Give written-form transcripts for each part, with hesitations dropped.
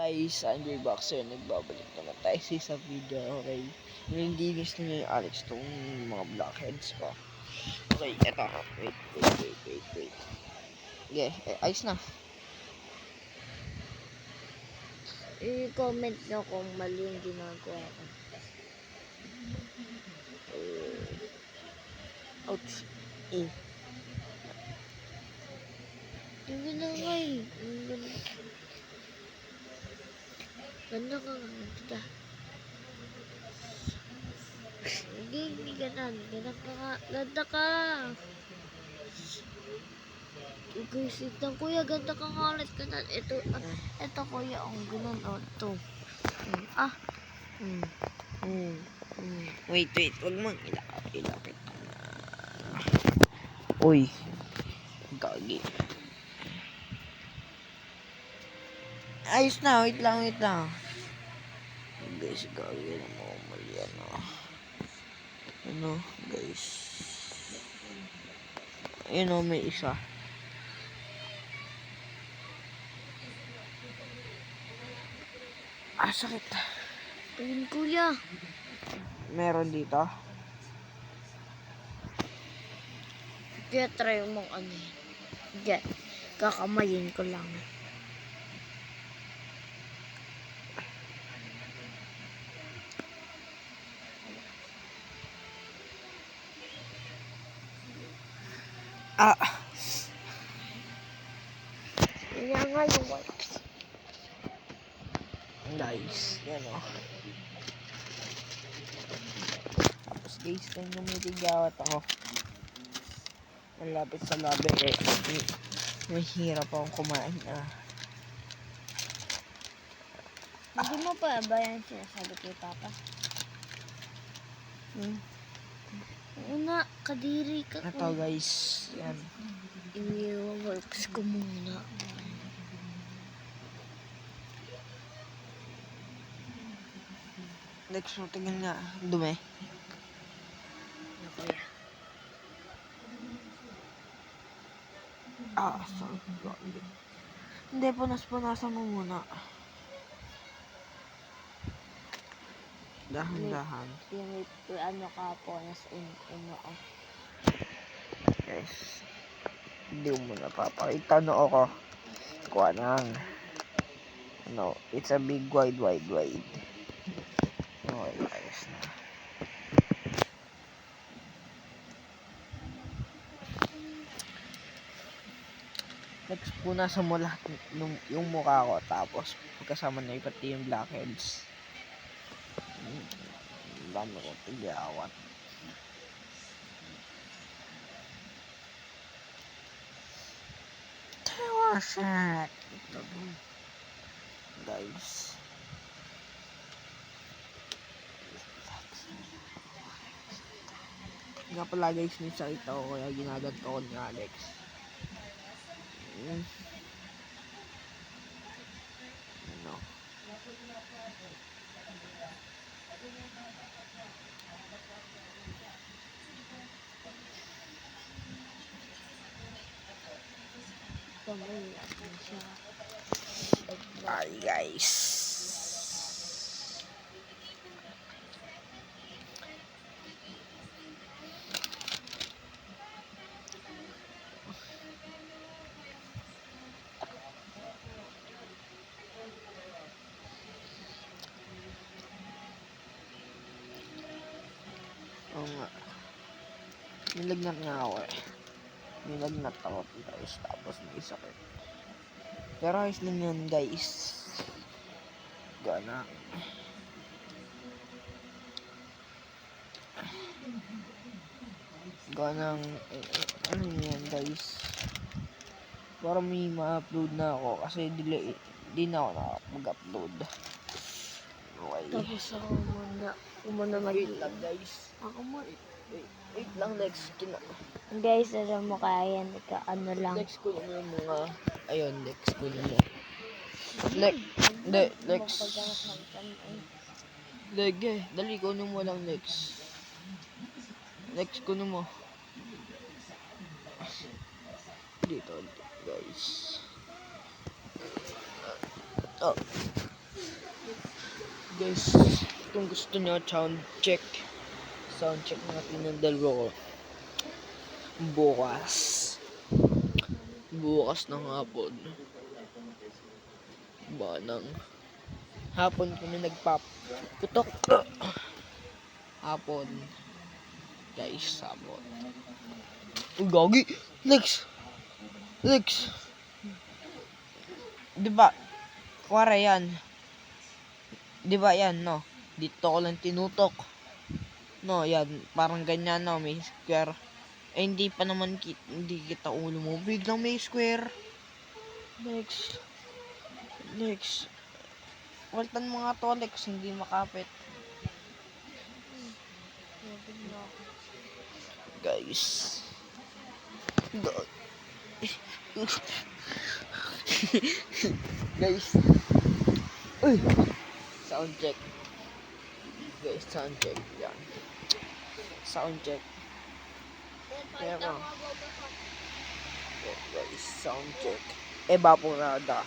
Guys, Andrew Boxer, nagbabalik naman tayo sa isang video, okay? Nililinis na yung Alex tong mga blackheads ko. Okay, eto. Wait. Okay, ayos na. I-comment nyo kung mali yung ginagawa ko. Ouch. Yung ginagawa eh. Ganda ka nga. Ganda. Hindi ganan. Ganda ka nga. Ganda ka. Guys, ito kuya. Ganda ka nga ulit. Ganan. Ito kuya. Ang ganan. O, ito. Wait. Huwag mong ilapit. Uy. Gagi. Ayos na. Wait lang. Guys, gagi na mo. Mali ano, guys. Ayun o, may isa. Sakit. Ayun kuya. Meron dito. Kaya try mong ano yan. Kaya kakamayin ko lang. Yan nga yung wipes. Guys, yan o. Tapos guys, kung gumitigawat ako, malapit sa labi kaya mahirap akong kumain na. Hindi mo pa ba yan sinasabi kay Papa? Una, kadiri ka Ito guys, yan. I-wipes ko muna. Next mo, tingnan nga, dumi. Ano kuya? Sorry. Hindi, punas-punasan mo muna. Dahan-dahan. Yung ano ka po, nas uno ako. Guys, hindi mo na papakita no ako. Kuha ng it's a big wide. Okay, ayos na. Next, punasan mo lahat yung mukha ko, tapos pagkasama na pati yung blackheads. Dami ko tigawat. Shit. Guys. Nga pala guys, may sakit ako kaya ginaganto ko ni Alex. Ano? Ay guys. Oo nga. Nilagnat nga ako eh. Nilagnat ako guys, tapos may sakit. Pero ayos lang yan guys. Gana. Ganang ano yan guys. Para may ma-upload na ako kasi di na ako nakapag-upload. Okay. Tapos ako muna Wait lang guys. Ako muna. Wait lang, next Guys, alam mo kaya yan. Ano lang. next ko mo yung mga ayun, next ko mo. Next. Lege, dali ko mo lang next. Next ko mo. Dito guys. guys, kung gusto nyo sound check natin ng dalawa ko bukas ng hapon, ba ng hapon kami nagpaputok hapon guys, hapon. Uy, gagi! Lex! Diba? Kuwara yan. Diba yan, no? Dito ko lang tinutok. No, yan. Parang ganyan, no? May square. Eh, hindi pa naman hindi kita ulo mo. Biglang may square. Lex. Waltan mo nga to, Lex. Hindi makapit. Guys. Guys. Uy. Sound check. Guys, sound check. Yan. Sound check. Pero. Guys, sound check. Evaporada.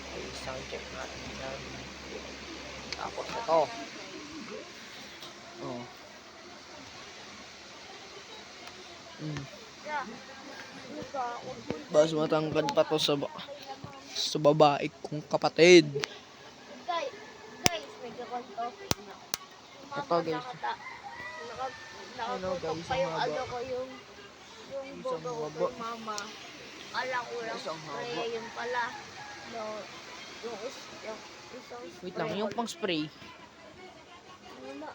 Guys, sound check natin yan. Tapos ito. Oh. Bas matangkad pa to sa babae kong kapatid. Guys, may gakonto. Ito guys. Ano guys, Pa yung ang haba. ano ko, yung Isang bobo haba. ko mama. Kala ko lang Isang haba. spray, yung pala. No, yung isang Wait lang, yung pang spray. Wala.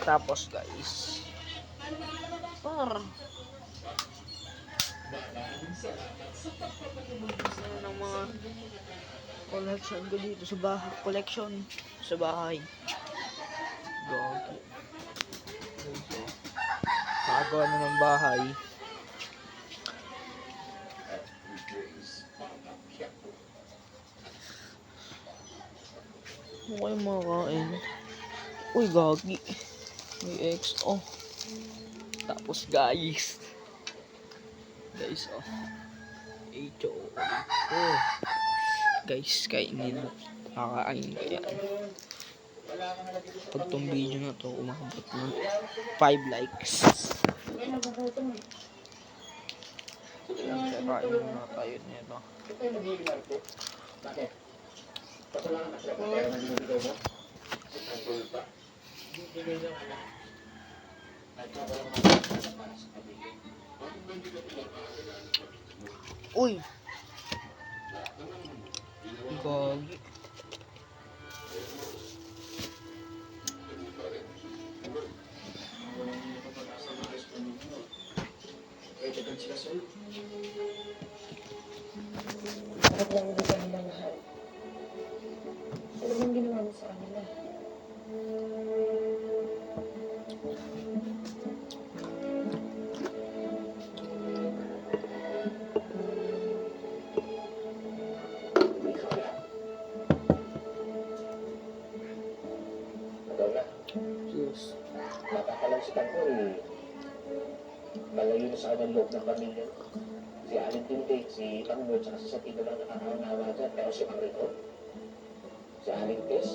Tapos guys. Ano ng mga collection ko dito sa bahay. Collection sa bahay. Gogi. Nakagawa na ng bahay. Ano kayo makakain? Uy, gagi. May XO. Tapos guys. Oh. HO. Oh. Guys, kainin mo. Kakain ko yan. Pag tong video na to, umabot ng 5 likes. Kain muna tayo nito. Uy! Gagi. Bakit lang hindi ka nila mahal? Ano bang ginawa mo sa kanila? Madonna, Yes. napakalansitan ko eh. Malayo na sa kanyang loob ng pamilya. Si Aling Tintig, si Pangmo, tsaka si Sapito lang nakakaunawa dyan. Pero si Mangrito, si Aling Tess,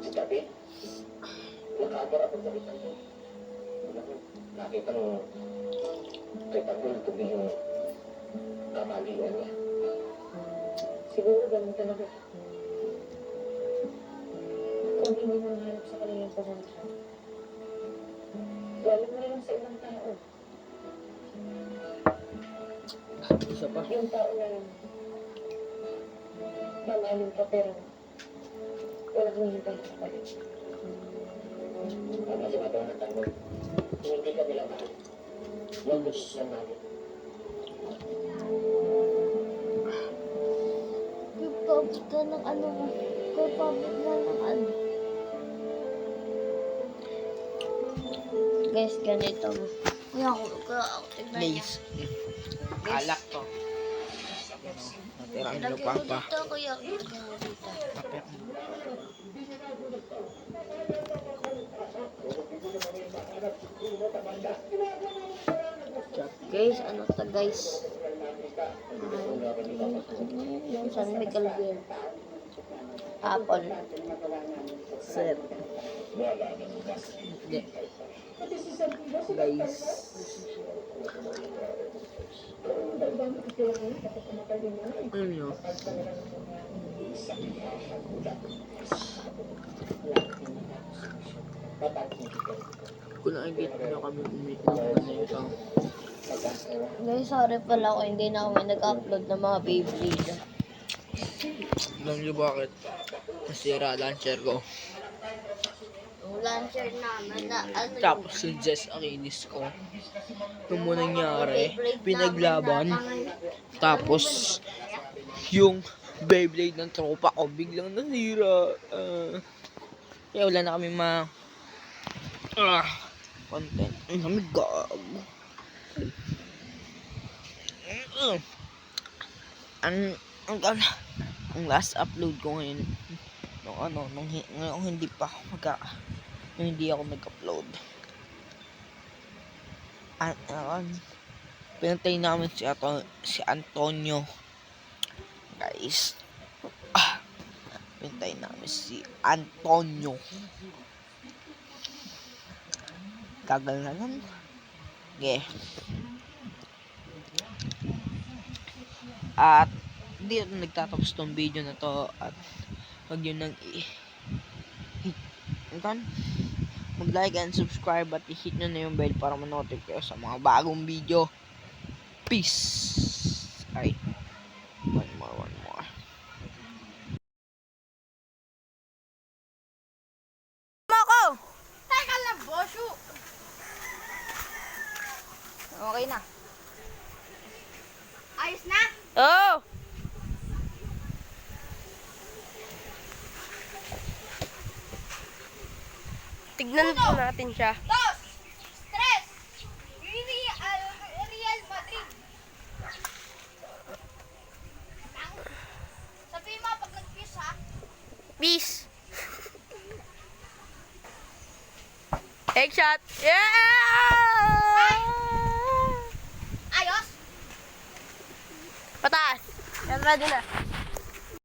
si Kapit, nakabara-abot na rin sa'yo. Nakita mo, kay Tanggol, tubi yung kamalian niya. Siguro ganun talaga. Kung hindi mo nahanap sa kanilang pasensya, galing mo rin sa ibang tao. Isa pa. Yung tao na mamahalin ka pero wala kang hintay sa kapalit. Ang kasi matawag ng tanggol, kung hindi ka nila mahal, huwag mo siya mahal. Kapag ka ng ano mo, kapag na ng ano. Guys, ganito mo. Kuya, ako tignan niya. Lace. Alak to. Natira ang Ilagay lupa ko pa. dito, kuya. Ilagay mo dito. Kapit. Guys, ano to guys? Yung San Miguel Beer. Apple. Sir. Hindi. Guys. Ano nyo? Kung nakikita nyo kami umiinom na ito. Guys, sorry pala ako hindi na kami nag-upload ng mga Beyblade. Alam nyo bakit? Nasira launcher ko. Yung launcher namin na ano Tapos yung Jess Aquiles ko. Nung mo nangyari, pinaglaban. Tapos, yung Beyblade ng tropa ko biglang nasira. Kaya wala na kami content. Ay, kami gago. Ang last upload ko ngayon, nung hindi pa ako nung hindi ako nag-upload. Pinantay namin si Antonio. Guys. Pinantay namin si Antonio. Gagalanan. Okay. At dito nagtatapos tong video na to. At wag yun nang mag-like and subscribe at i-hit nyo na yung bell para ma-notify kayo sa mga bagong video. Peace. Ay. One more. Mako! Teka lang, Bosyo! Okay na. Ayos na? Oo! Tignan po natin siya. 2, 3. Real Madrid. Sabihin mo pag nag-kiss ha. Peace! Headshot! Yeah! Ayos? Pataas! Yan, ready na.